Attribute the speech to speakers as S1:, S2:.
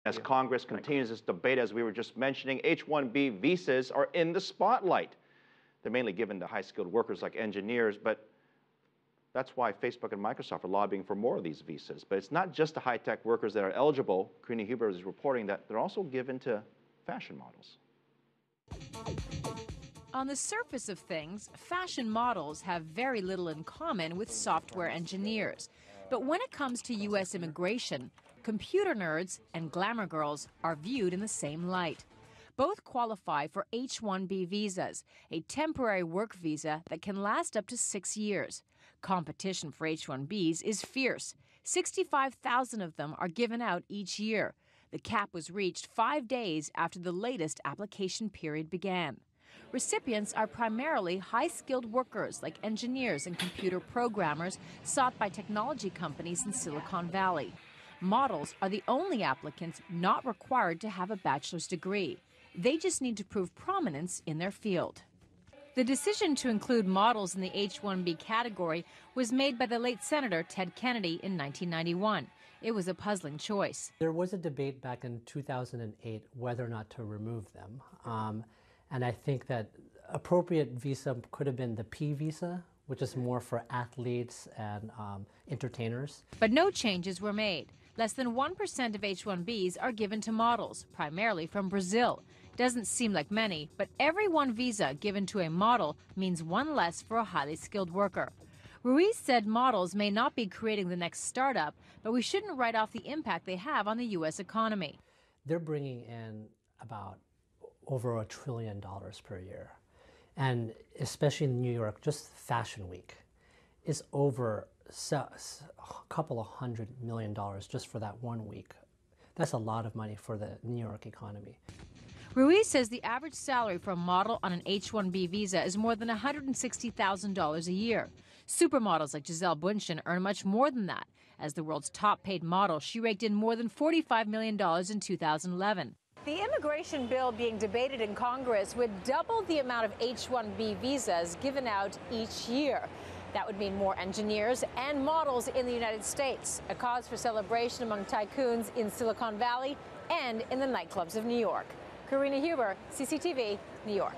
S1: As Congress continues this debate, as we were just mentioning, H-1B visas are in the spotlight. They're mainly given to high-skilled workers like engineers, but that's why Facebook and Microsoft are lobbying for more of these visas. But it's not just the high-tech workers that are eligible. Karina Huber is reporting that they're also given to fashion models.
S2: On the surface of things, fashion models have very little in common with software engineers. But when it comes to U.S. immigration, computer nerds and glamour girls are viewed in the same light. Both qualify for H-1B visas, a temporary work visa that can last up to 6 years. Competition for H-1Bs is fierce. 65,000 of them are given out each year. The cap was reached 5 days after the latest application period began. Recipients are primarily high-skilled workers like engineers and computer programmers sought by technology companies in Silicon Valley. Models are the only applicants not required to have a bachelor's degree. They just need to prove prominence in their field. The decision to include models in the H-1B category was made by the late Senator Ted Kennedy in 1991. It was a puzzling choice.
S3: There was a debate back in 2008 whether or not to remove them. And I think that appropriate visa could have been the P visa, which is more for athletes and entertainers.
S2: But no changes were made. Less than 1% of H-1Bs are given to models, primarily from Brazil. Doesn't seem like many, but every one visa given to a model means one less for a highly skilled worker. Ruiz said models may not be creating the next startup, but we shouldn't write off the impact they have on the U.S. economy.
S3: They're bringing in about over $1 trillion per year. And especially in New York, just Fashion Week is over a couple of $100 million just for that 1 week. That's a lot of money for the New York economy.
S2: Ruiz says the average salary for a model on an H-1B visa is more than $160,000 a year. Supermodels like Gisele Bündchen earn much more than that. As the world's top-paid model, she raked in more than $45 million in 2011.
S4: The immigration bill being debated in Congress would double the amount of H-1B visas given out each year. That would mean more engineers and models in the United States, a cause for celebration among tycoons in Silicon Valley and in the nightclubs of New York. Karina Huber, CCTV, New York.